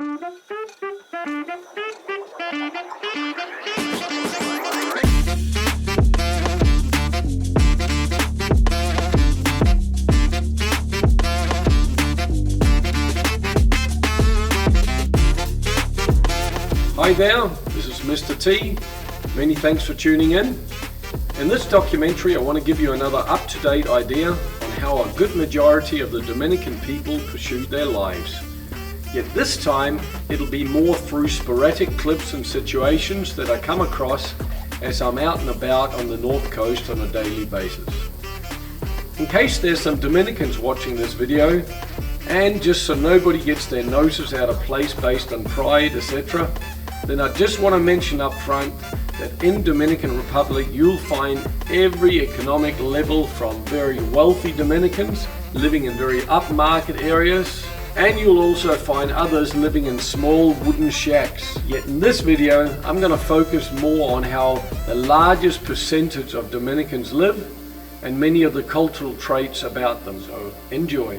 Hi there, this is Mr. T. Many thanks for tuning in. In this documentary I want to give you another up-to-date idea on how a good majority of the Dominican people pursued their lives. Yet this time it'll be more through sporadic clips and situations that I come across as I'm out and about on the North Coast on a daily basis. In case there's some Dominicans watching this video, and just so nobody gets their noses out of place based on pride, etc., then I just want to mention up front that in Dominican Republic you'll find every economic level, from very wealthy Dominicans living in very upmarket areas, and you'll also find others living in small wooden shacks. Yet in this video I'm going to focus more on how the largest percentage of Dominicans live and many of the cultural traits about them. So enjoy.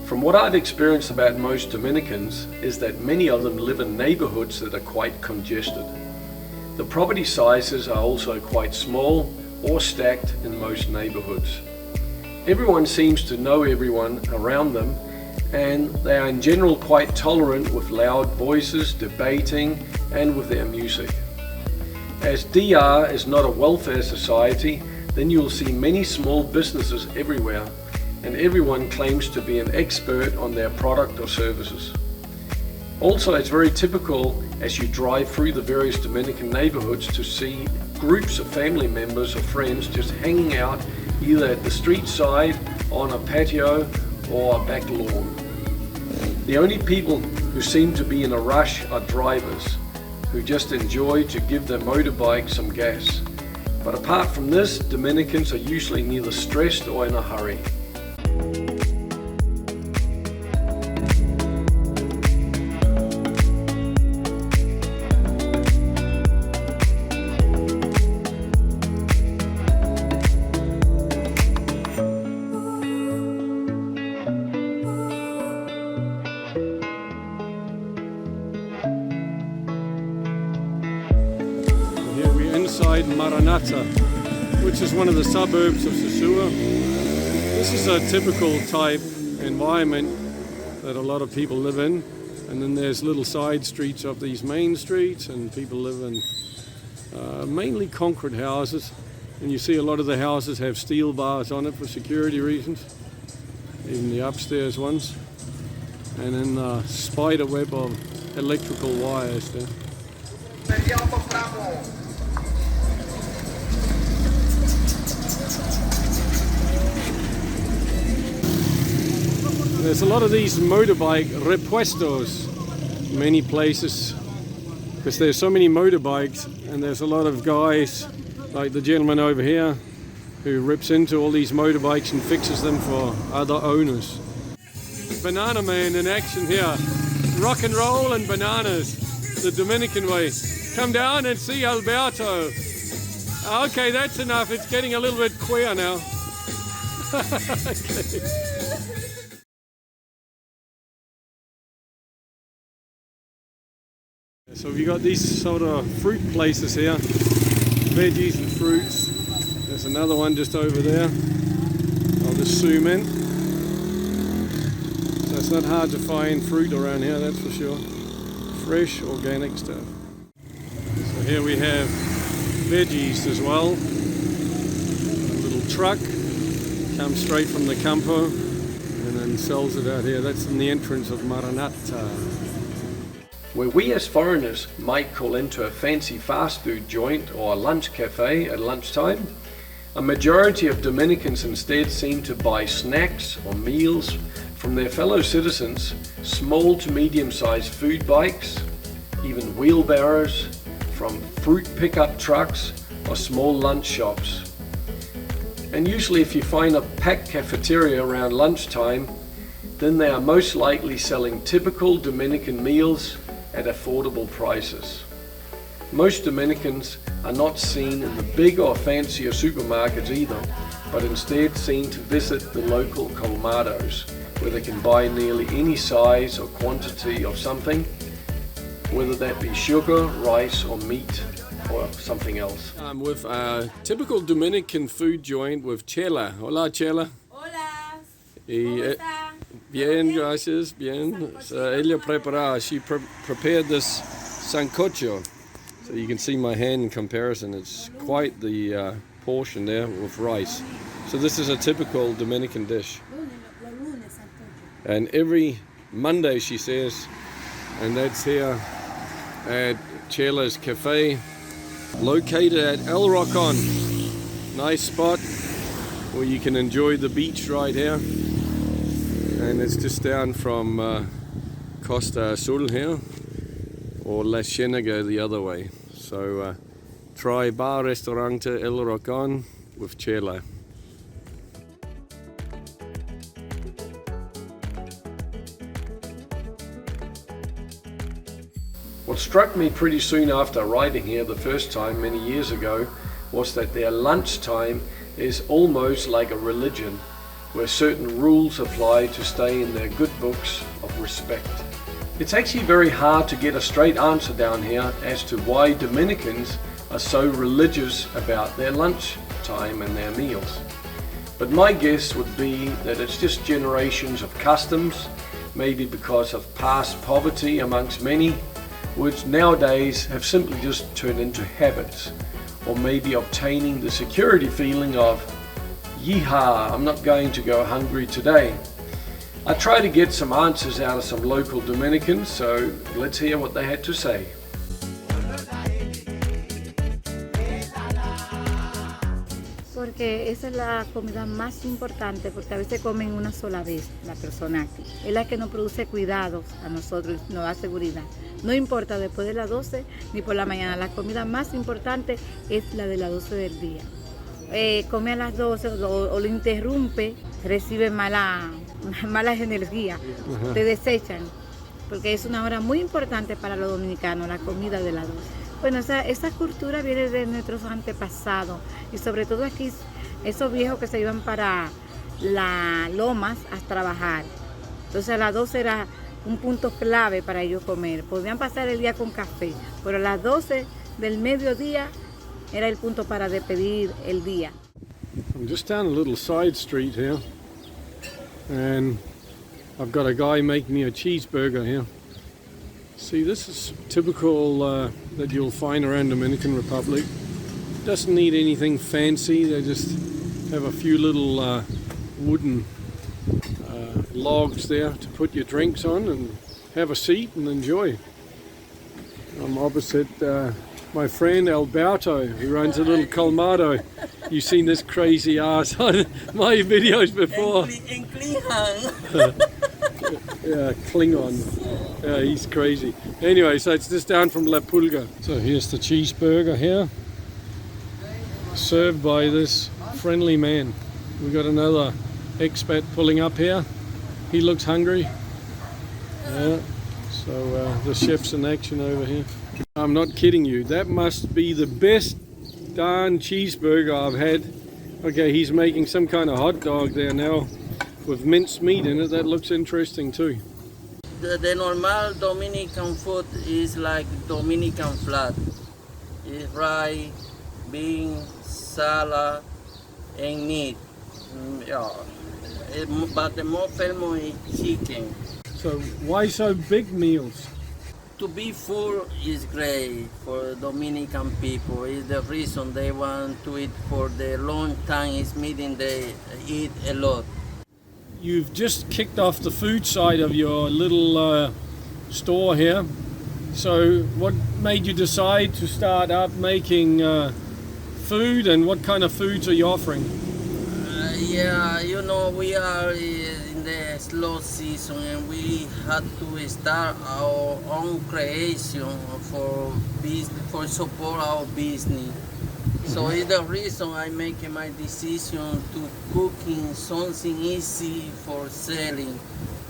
From what I've experienced about most Dominicans is that many of them live in neighborhoods that are quite congested. The property sizes are also quite small or stacked in most neighborhoods. Everyone seems to know everyone around them, and they are in general quite tolerant with loud voices, debating, and with their music. As DR is not a welfare society, then you'll see many small businesses everywhere, and everyone claims to be an expert on their product or services. Also, it's very typical as you drive through the various Dominican neighborhoods to see groups of family members or friends just hanging out either at the street side, on a patio, or a back lawn. The only people who seem to be in a rush are drivers, who just enjoy to give their motorbike some gas. But apart from this, Dominicans are usually neither stressed or in a hurry. Inside Maranata, which is one of the suburbs of Sosua. This is a typical type environment that a lot of people live in, and then there's little side streets of these main streets, and people live in mainly concrete houses, and you see a lot of the houses have steel bars on it for security reasons, even the upstairs ones, and then a spider web of electrical wires there. There's a lot of these motorbike repuestos in many places, because there's so many motorbikes, and there's a lot of guys like the gentleman over here who rips into all these motorbikes and fixes them for other owners. Banana man in action here. Rock and roll and bananas, the Dominican way. Come down and see Alberto. Okay, that's enough. It's getting a little bit queer now. Okay. So we've got these sort of fruit places here, veggies and fruits. There's another one just over there. I'll just zoom in. So it's not hard to find fruit around here, that's for sure. Fresh, organic stuff. So here we have veggies as well. A little truck comes straight from the campo and then sells it out here. That's in the entrance of Maranata. Where we as foreigners might call into a fancy fast food joint or a lunch cafe at lunchtime, a majority of Dominicans instead seem to buy snacks or meals from their fellow citizens, small to medium-sized food bikes, even wheelbarrows, from fruit pickup trucks or small lunch shops. And usually if you find a packed cafeteria around lunchtime, then they are most likely selling typical Dominican meals at affordable prices. Most Dominicans are not seen in the big or fancier supermarkets either, but instead seen to visit the local colmados, where they can buy nearly any size or quantity of something, whether that be sugar, rice or meat or something else. I'm with a typical Dominican food joint with Chela. Hola Chela. Hola. Y, ¿Cómo está? Bien, gracias, bien. Ella preparada, she prepared this sancocho. So you can see my hand in comparison, it's quite the portion there with rice. So this is a typical Dominican dish. And every Monday, she says, and that's here at Chela's Cafe, located at El Rocon. Nice spot where you can enjoy the beach right here. And it's just down from Costa Azul here, or La Ciénaga the other way. So try Bar Restaurante El Rocon with Chela. What struck me pretty soon after arriving here the first time many years ago was that their lunchtime is almost like a religion, where certain rules apply to stay in their good books of respect. It's actually very hard to get a straight answer down here as to why Dominicans are so religious about their lunch time and their meals. But my guess would be that it's just generations of customs, maybe because of past poverty amongst many, which nowadays have simply just turned into habits, or maybe obtaining the security feeling of, yeehaw, I'm not going to go hungry today. I tried to get some answers out of some local Dominicans, so let's hear what they had to say. Porque esa es la comida más importante, porque a veces comen una sola vez la persona aquí. Es la que nos produce cuidados a nosotros y nos da seguridad. No importa después de las 12 ni por la mañana, la comida más importante es la de las 12 del día. Come a las 12 o lo interrumpe, recibe malas energías, te desechan, porque es una hora muy importante para los dominicanos, la comida de las 12. Bueno, esa cultura viene de nuestros antepasados y sobre todo aquí, esos viejos que se iban para las lomas a trabajar. Entonces a las 12 era un punto clave para ellos comer. Podían pasar el día con café, pero a las 12 del mediodía era el punto para despedir el día. I'm just down a little side street here, and I've got a guy making me a cheeseburger here. See, this is typical that you'll find around Dominican Republic. Doesn't need anything fancy. They just have a few little wooden logs there to put your drinks on and have a seat and enjoy. I'm opposite my friend Alberto, who runs a little colmado. You've seen this crazy ass on my videos before. In Klingon. Yeah, Klingon. Yeah, he's crazy. Anyway, so it's just down from La Pulga. So here's the cheeseburger here, served by this friendly man. We've got another expat pulling up here. He looks hungry. Yeah. So the chef's in action over here. I'm not kidding you. That must be the best darn cheeseburger I've had. Okay, he's making some kind of hot dog there now with minced meat in it. That looks interesting too. The normal Dominican food is like Dominican flat. It's rice, beans, salad, and meat. Yeah. But the more famous is chicken. So why so big meals? To be full is great for Dominican people. It's the reason they want to eat for the long time. It's meaning they eat a lot. You've just kicked off the food side of your little store here. So what made you decide to start up making food, and what kind of foods are you offering? Yeah, you know, we are in the slow season and we had to start our own creation for business, for support our business. So it's the reason I make my decision to cooking something easy for selling.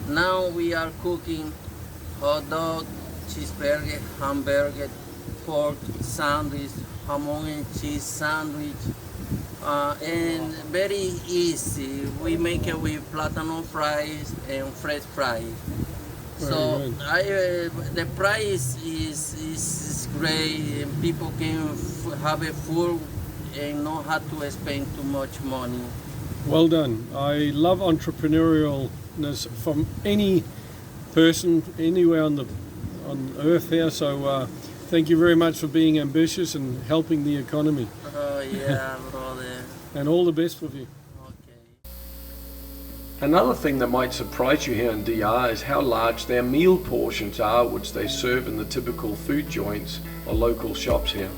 Now we are cooking hot dog, cheeseburger, hamburger, pork sandwich, jamon and cheese sandwich, and very easy. We make it with platano fries and fresh fries. So the price is great, and people can have a food and not have to spend too much money. Well done. I love entrepreneurialness from any person anywhere on earth here. So thank you very much for being ambitious and helping the economy. Oh yeah, brother. And all the best with you. Okay. Another thing that might surprise you here in DR is how large their meal portions are, which they serve in the typical food joints or local shops here.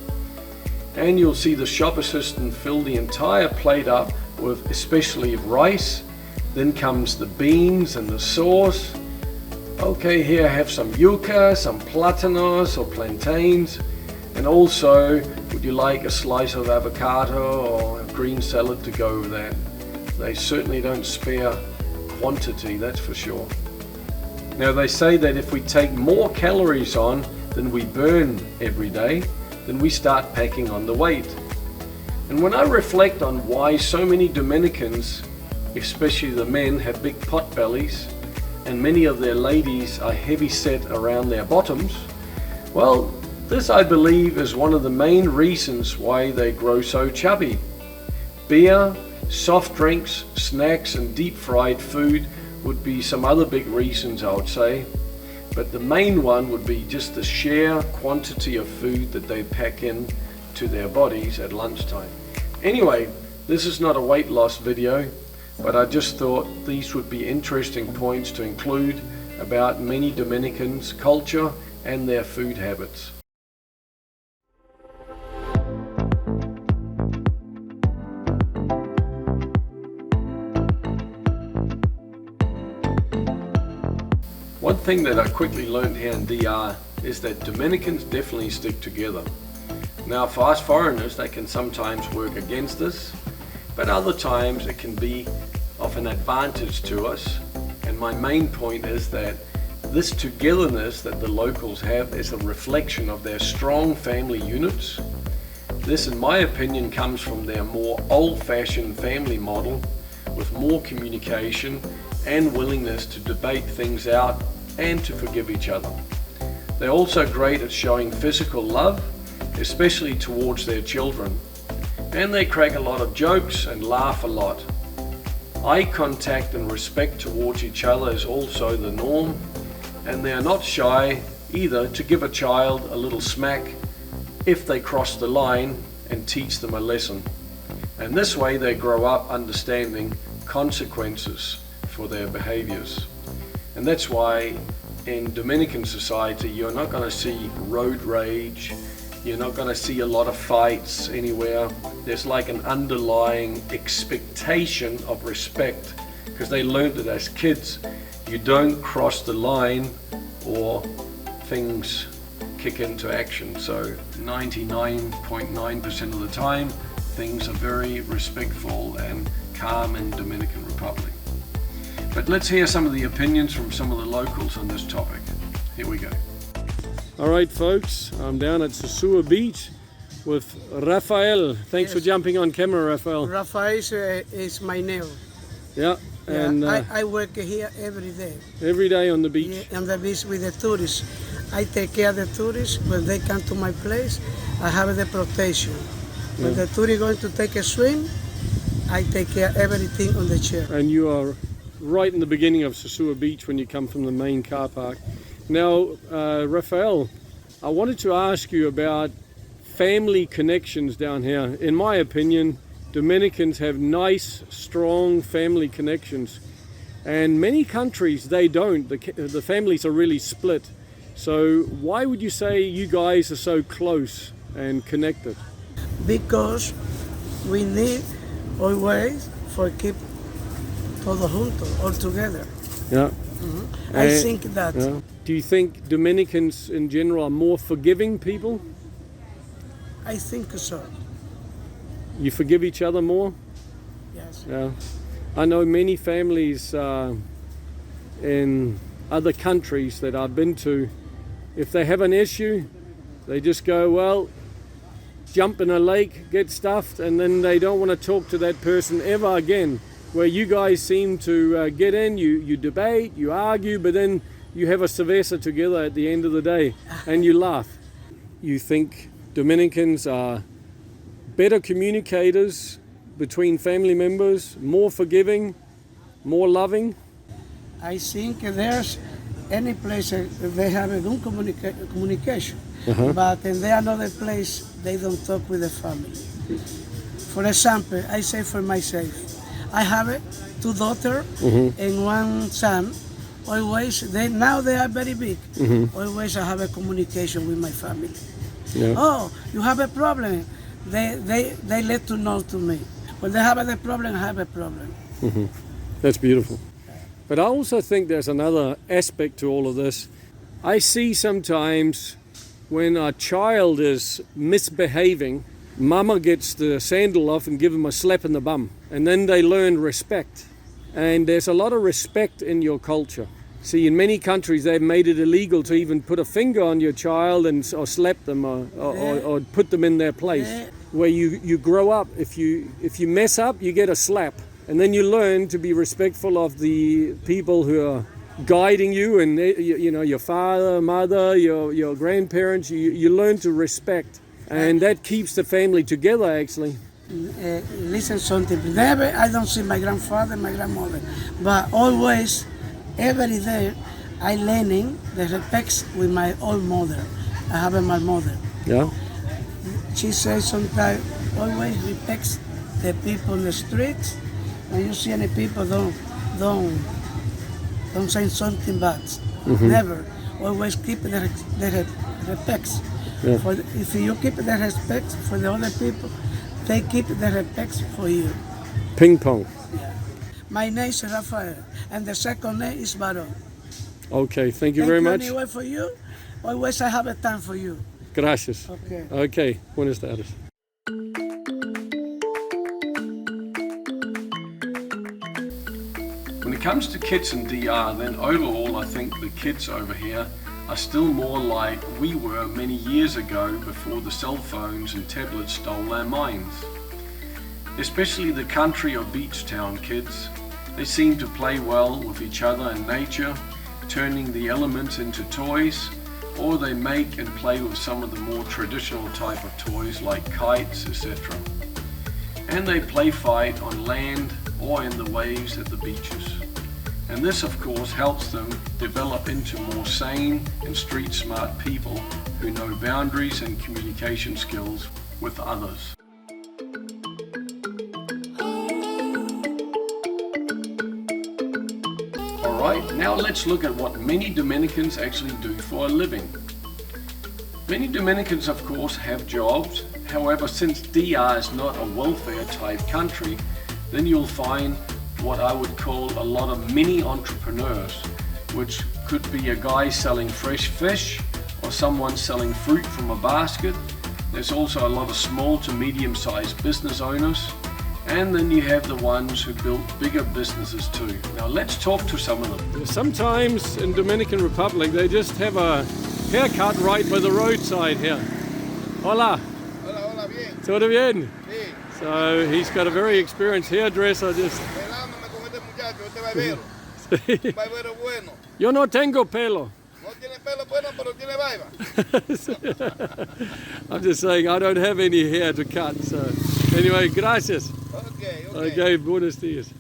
And you'll see the shop assistant fill the entire plate up with especially rice. Then comes the beans and the sauce. Okay, here I have some yuca, some platanos or plantains, and also would you like a slice of avocado or a green salad to go with that. They certainly don't spare quantity, that's for sure. Now they say that if we take more calories on than we burn every day, then we start packing on the weight. And when I reflect on why so many Dominicans, especially the men, have big pot bellies, and many of their ladies are heavy set around their bottoms, well, this I believe is one of the main reasons why they grow so chubby. Beer, soft drinks, snacks and deep fried food would be some other big reasons, I would say. But the main one would be just the sheer quantity of food that they pack in to their bodies at lunchtime. Anyway, this is not a weight loss video, but I just thought these would be interesting points to include about many Dominicans' culture and their food habits. One thing that I quickly learned here in DR is that Dominicans definitely stick together. Now for us foreigners, they can sometimes work against us, but other times it can be of an advantage to us. And my main point is that this togetherness that the locals have is a reflection of their strong family units. This, in my opinion, comes from their more old-fashioned family model with more communication and willingness to debate things out and to forgive each other. They're also great at showing physical love, especially towards their children. And they crack a lot of jokes and laugh a lot. Eye contact and respect towards each other is also the norm, and they are not shy either to give a child a little smack if they cross the line and teach them a lesson. And this way they grow up understanding consequences for their behaviors. And that's why in Dominican society you're not going to see road rage, you're not going to see a lot of fights anywhere. There's like an underlying expectation of respect because they learned it as kids. You don't cross the line or things kick into action. So 99.9% of the time things are very respectful and calm in Dominican Republic. But let's hear some of the opinions from some of the locals on this topic. Here we go. All right, folks, I'm down at Sosua Beach with Rafael. Thanks for jumping on camera, Rafael. Rafael is my name. Yeah, and I work here every day. Every day on the beach? Yeah, on the beach with the tourists. I take care of the tourists. When they come to my place, I have the protection. When the tourists going to take a swim, I take care of everything on the chair. And you are right in the beginning of Sosua Beach when you come from the main car park. Now, Rafael, I wanted to ask you about family connections down here. In my opinion, Dominicans have nice, strong family connections. And many countries, they don't. The families are really split. So why would you say you guys are so close and connected? Because we need always for keep todo junto, all together. Yeah. Mm-hmm. I think that. Yeah. Do you think Dominicans in general are more forgiving people? I think so. You forgive each other more? Yes. Yeah. I know many families in other countries that I've been to, if they have an issue, They just go, well, jump in a lake, get stuffed, and then they don't want to talk to that person ever again. Where you guys seem to get in, you debate, you argue, but then you have a cerveza together at the end of the day and you laugh. You think Dominicans are better communicators between family members, more forgiving, more loving? I think there's any place they have a good communication, but in the another place they don't talk with the family. For example, I say for myself, I have 2 daughters and 1 son. Always, now they are very big. Always I have a communication with my family. Yeah. Oh, you have a problem. They let to know to me. When they have a problem, I have a problem. That's beautiful. But I also think there's another aspect to all of this. I see sometimes when a child is misbehaving, mama gets the sandal off and give him a slap in the bum. And then they learn respect. And there's a lot of respect in your culture. See, in many countries they've made it illegal to even put a finger on your child or slap them or put them in their place. Where you grow up, if you mess up, you get a slap. And then you learn to be respectful of the people who are guiding you, and your father, mother, your grandparents. You learn to respect. And that keeps the family together, actually. Listen something. Never, I don't see my grandfather, my grandmother, but always, every day, I learning the respect with my old mother. I have my mother. Yeah. She says sometimes, always respect the people in the streets. When you see any people, don't say something bad. Never. Always keep the respect. Yeah. If you keep the respect for the other people, they keep the respect for you. Ping pong. Yeah. My name is Rafael, and the second name is Baron. Okay, thank you very much. Anyway for you, always I have a time for you. Gracias. Okay. Okay, buenas tardes. When it comes to kids in DR, then overall I think the kids over here are still more like we were many years ago before the cell phones and tablets stole our minds. Especially the country or beach town kids. They seem to play well with each other and nature, turning the elements into toys, or they make and play with some of the more traditional type of toys like kites, etc. And they play fight on land or in the waves at the beaches. And this of course helps them develop into more sane and street smart people who know boundaries and communication skills with others. Alright, now let's look at what many Dominicans actually do for a living. Many Dominicans of course have jobs, however since DR is not a welfare type country, then you'll find what I would call a lot of mini entrepreneurs, which could be a guy selling fresh fish or someone selling fruit from a basket. There's also a lot of small to medium sized business owners, and then you have the ones who built bigger businesses too. Now let's talk to some of them. Sometimes in Dominican Republic they just have a haircut right by the roadside here. Hola. Hola, bien. Todo bien? Sí. So he's got a very experienced hairdresser. Just Pelándome con este muchacho, este barbero bueno. Yo no tengo pelo. No tiene pelo bueno, pero tiene barba. I'm just saying I don't have any hair to cut. So anyway, gracias. Okay. Okay, buenos dias.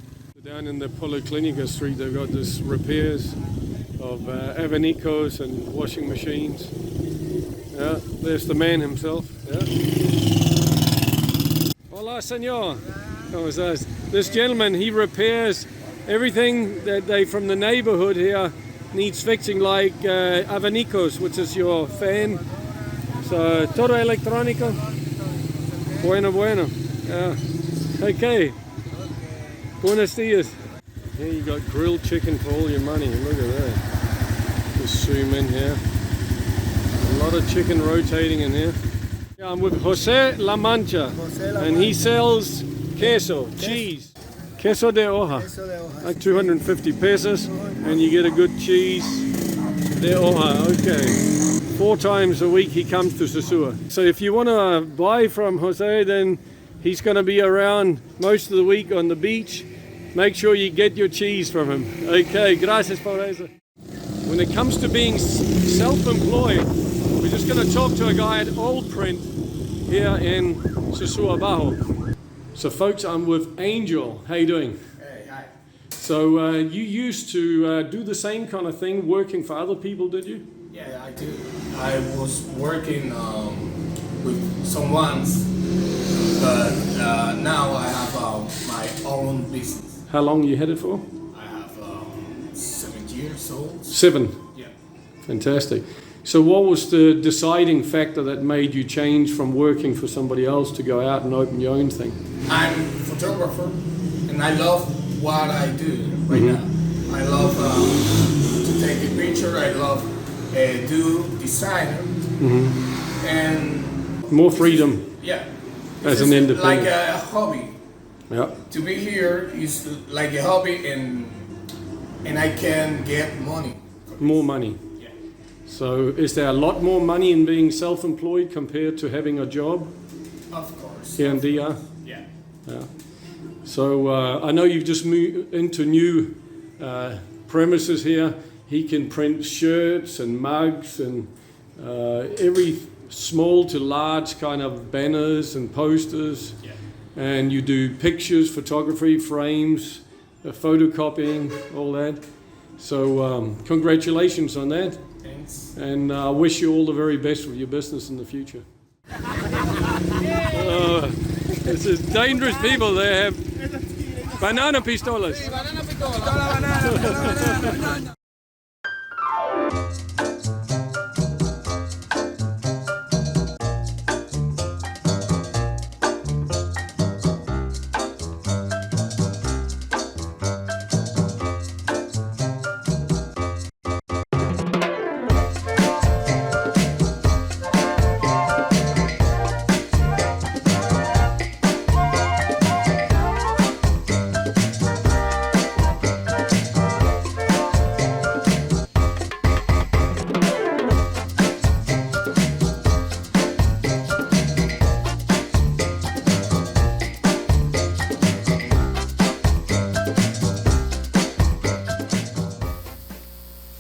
Down in the Policlinica Street, they've got this repairs of abanicos and washing machines. Yeah, there's the man himself. Yeah. Hola, señor. ¿Cómo estás? This gentleman, he repairs everything that they from the neighborhood here needs fixing, like abanicos, which is your fan. So todo electrónico. Bueno. Yeah. Okay. Buenos dias. Here you got grilled chicken for all your money. Look at that. Just zoom in here. A lot of chicken rotating in here. Yeah, I'm with Jose La Mancha, and he sells queso, cheese. Queso de hoja. Like 250 pesos, and you get a good cheese de hoja. Okay. 4 times a week he comes to Sosua. So if you want to buy from Jose, then he's going to be around most of the week on the beach. Make sure you get your cheese from him. Okay, gracias por eso. When it comes to being self-employed, we're just going to talk to a guy at Old Print here in Sosua Bajo. So folks, I'm with Angel. How you doing? Hey, hi. So you used to do the same kind of thing, working for other people, did you? Yeah, I do. I was working with someone, but now I have my own business. How long you had it for? I have 7 years old. 7. Yeah. Fantastic. So what was the deciding factor that made you change from working for somebody else to go out and open your own thing? I'm a photographer, and I love what I do right now. I love to take a picture. I love do design, and More freedom yeah, as it's an independent. like a hobby. Yeah. To be here is like a hobby, and I can get money. More money. Yeah. So is there a lot more money in being self-employed compared to having a job Of course. here in DR? Yeah. Yeah. So I know you've just moved into new premises here. He can print shirts and mugs and every small to large kind of banners and posters. Yeah. And you do pictures, photography, frames, photocopying, all that. So congratulations on that. Thanks. And I wish you all the very best with your business in the future. This is dangerous people. They have banana pistolas.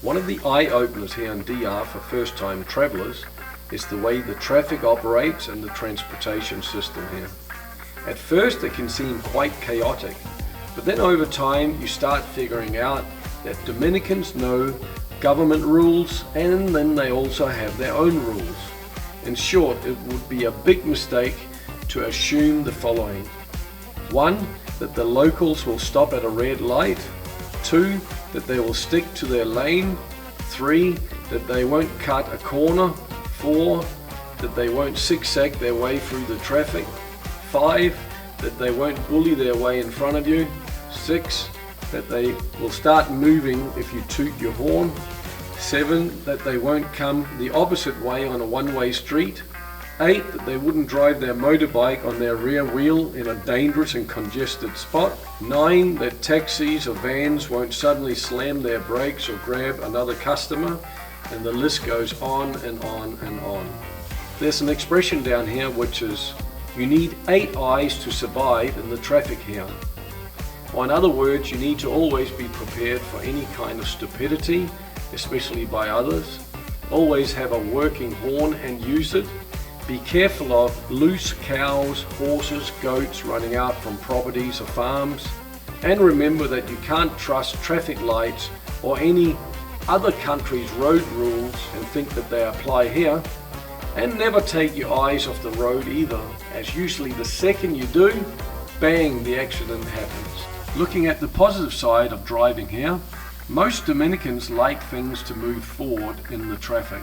One of the eye-openers here in DR for first-time travellers is the way the traffic operates and the transportation system here. At first it can seem quite chaotic, but then over time you start figuring out that Dominicans know government rules and then they also have their own rules. In short, it would be a big mistake to assume the following. 1. That the locals will stop at a red light. 2. That they will stick to their lane. 3. That they won't cut a corner. 4. That they won't zigzag their way through the traffic. 5. That they won't bully their way in front of you. 6. That they will start moving if you toot your horn. 7. That they won't come the opposite way on a one-way street. 8. That they wouldn't drive their motorbike on their rear wheel in a dangerous and congested spot. 9. That taxis or vans won't suddenly slam their brakes or grab another customer. And the list goes on and on and on. There's an expression down here which is, you need 8 eyes to survive in the traffic here. Or in other words, you need to always be prepared for any kind of stupidity, especially by others. Always have a working horn and use it. Be careful of loose cows, horses, goats running out from properties or farms. And remember that you can't trust traffic lights or any other country's road rules and think that they apply here. And never take your eyes off the road either, as usually the second you do, bang, the accident happens. Looking at the positive side of driving here, most Dominicans like things to move forward in the traffic.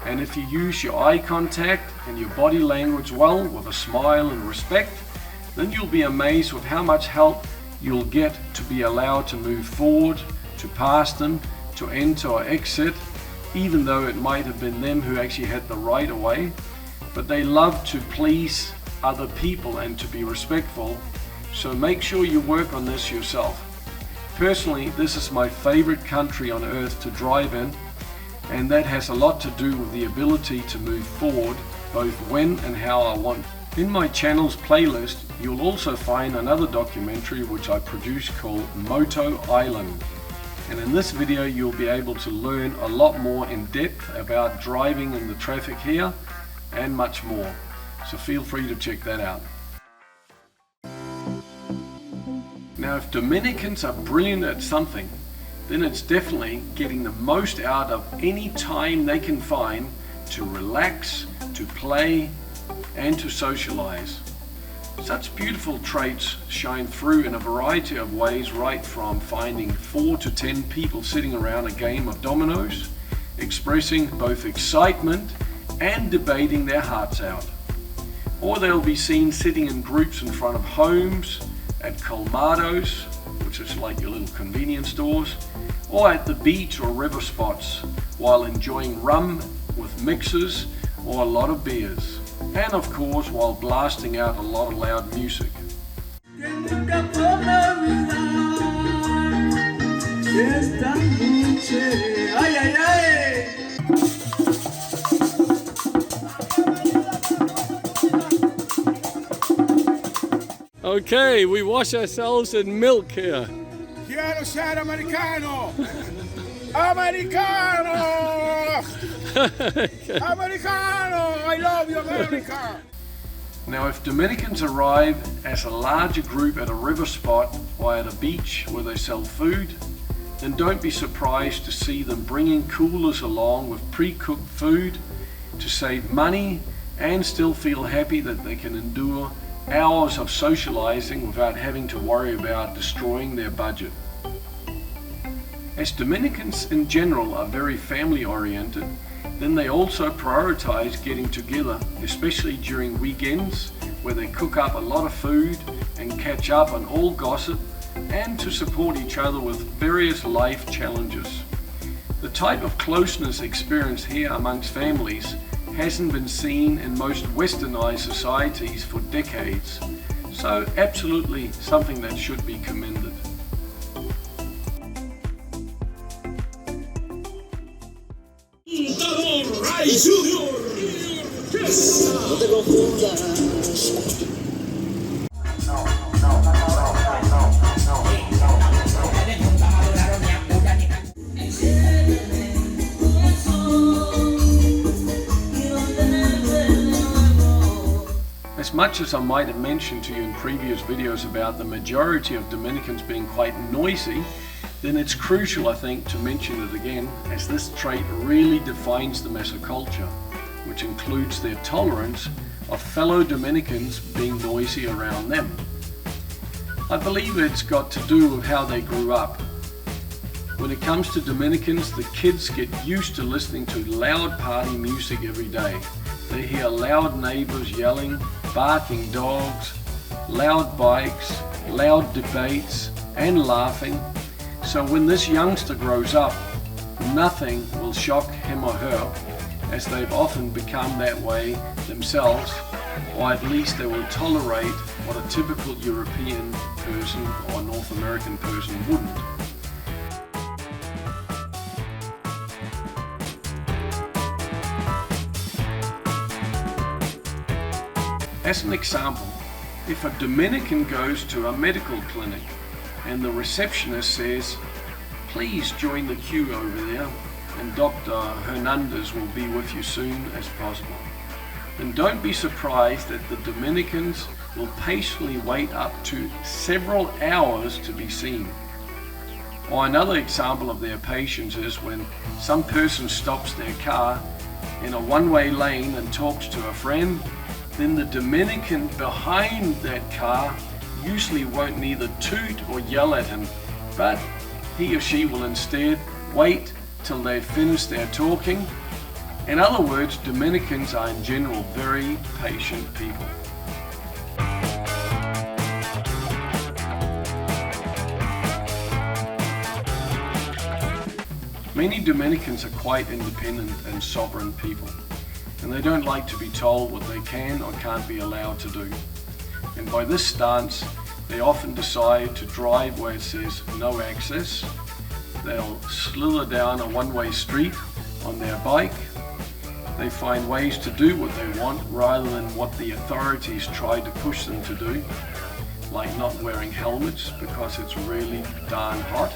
And if you use your eye contact and your body language well with a smile and respect, then you'll be amazed with how much help you'll get to be allowed to move forward, to pass them, to enter or exit, even though it might have been them who actually had the right of way. But they love to please other people and to be respectful, so make sure you work on this yourself. Personally, this is my favorite country on earth to drive in, and that has a lot to do with the ability to move forward both when and how I want. In my channel's playlist, you'll also find another documentary which I produced called Moto Island. And in this video you'll be able to learn a lot more in depth about driving in the traffic here and much more. So feel free to check that out. Now, if Dominicans are brilliant at something, then it's definitely getting the most out of any time they can find to relax, to play, and to socialize. Such beautiful traits shine through in a variety of ways, right from finding 4 to 10 people sitting around a game of dominoes, expressing both excitement and debating their hearts out. Or they'll be seen sitting in groups in front of homes, at colmados, which is like your little convenience stores, or at the beach or river spots while enjoying rum with mixers or a lot of beers. And of course while blasting out a lot of loud music. Okay, we wash ourselves in milk here. Quiero ser americano. Americano. Americano. I love you, America. Now, if Dominicans arrive as a larger group at a river spot or at a beach where they sell food, then don't be surprised to see them bringing coolers along with pre-cooked food to save money and still feel happy that they can endure hours of socializing without having to worry about destroying their budget. As Dominicans in general are very family oriented, then they also prioritize getting together, especially during weekends where they cook up a lot of food and catch up on all gossip and to support each other with various life challenges. The type of closeness experienced here amongst families hasn't been seen in most westernized societies for decades, so absolutely something that should be commended. As much as I might have mentioned to you in previous videos about the majority of Dominicans being quite noisy, then it's crucial, I think, to mention it again, as this trait really defines them as a culture, which includes their tolerance of fellow Dominicans being noisy around them. I believe it's got to do with how they grew up. When it comes to Dominicans, the kids get used to listening to loud party music every day. They hear loud neighbors yelling, barking dogs, loud bikes, loud debates, and laughing. So when this youngster grows up, nothing will shock him or her, as they've often become that way themselves, or at least they will tolerate what a typical European person or North American person wouldn't. As an example, if a Dominican goes to a medical clinic and the receptionist says, "Please join the queue over there and Dr. Hernandez will be with you soon as possible," then don't be surprised that the Dominicans will patiently wait up to several hours to be seen. Or another example of their patience is when some person stops their car in a one-way lane and talks to a friend, then the Dominican behind that car usually won't neither toot or yell at him, but he or she will instead wait till they've finished their talking. In other words, Dominicans are in general very patient people. Many Dominicans are quite independent and sovereign people, and they don't like to be told what they can or can't be allowed to do. And by this stance, they often decide to drive where it says no access. They'll slither down a one-way street on their bike. They find ways to do what they want rather than what the authorities try to push them to do, like not wearing helmets because it's really darn hot.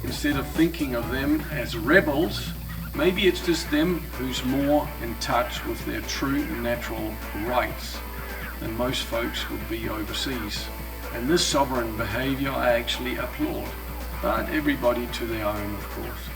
Instead of thinking of them as rebels, maybe it's just them who's more in touch with their true natural rights than most folks would be overseas. And this sovereign behavior I actually applaud, but everybody to their own, of course.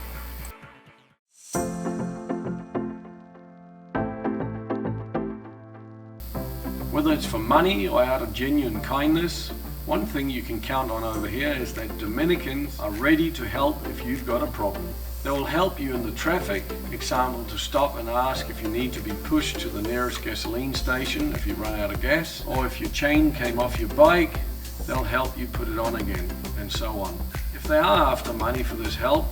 Whether it's for money or out of genuine kindness, one thing you can count on over here is that Dominicans are ready to help if you've got a problem. They will help you in the traffic, example to stop and ask if you need to be pushed to the nearest gasoline station if you run out of gas, or if your chain came off your bike, they'll help you put it on again, and so on. If they are after money for this help,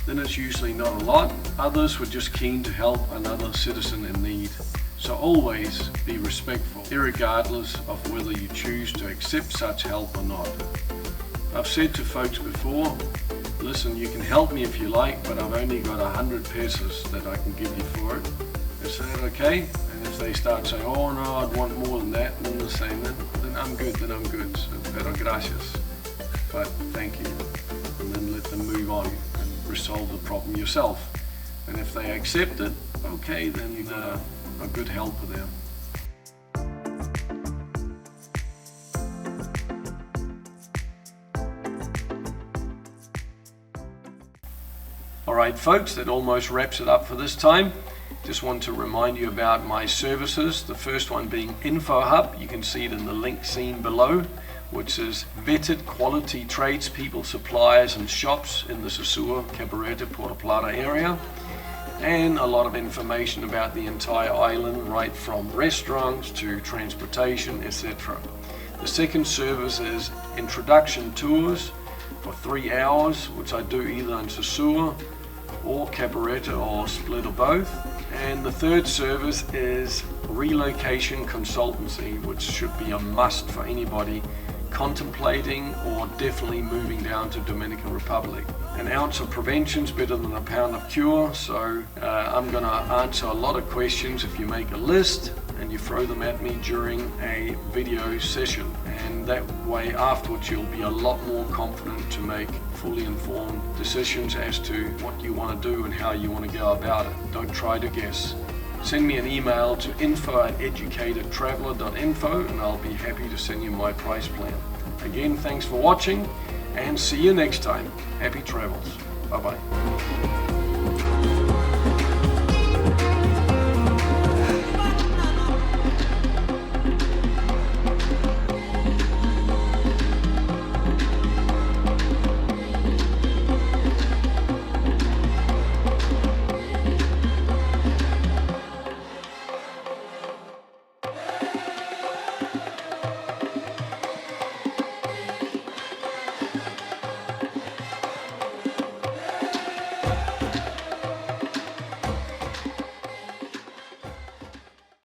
then it's usually not a lot. Others were just keen to help another citizen in need. So always be respectful, irregardless of whether you choose to accept such help or not. I've said to folks before, listen, you can help me if you like, but I've only got 100 pesos that I can give you for it. Is that okay? And if they start saying, oh no, I'd want more than that, then they're saying, then I'm good, So, pero gracias. But thank you. And then let them move on and resolve the problem yourself. And if they accept it, okay, then you're a good helper there. Alright folks, that almost wraps it up for this time. Just want to remind you about my services. The first one being Info Hub. You can see it in the link seen below, which is vetted quality tradespeople, suppliers and shops in the Sosua, Cabarete, Puerto Plata area. And a lot of information about the entire island, right from restaurants to transportation, etc. The second service is introduction tours for 3 hours, which I do either in Sosua or Cabarete or split or both. And the third service is relocation consultancy, which should be a must for anybody contemplating or definitely moving down to Dominican Republic. An ounce of prevention is better than a pound of cure, so I'm going to answer a lot of questions if you make a list and you throw them at me during a video session, and that way afterwards you'll be a lot more confident to make fully informed decisions as to what you want to do and how you want to go about it. Don't try to guess. Send me an email to info@educatedtraveler.info and I'll be happy to send you my price plan. Again, thanks for watching and see you next time. Happy travels. Bye-bye.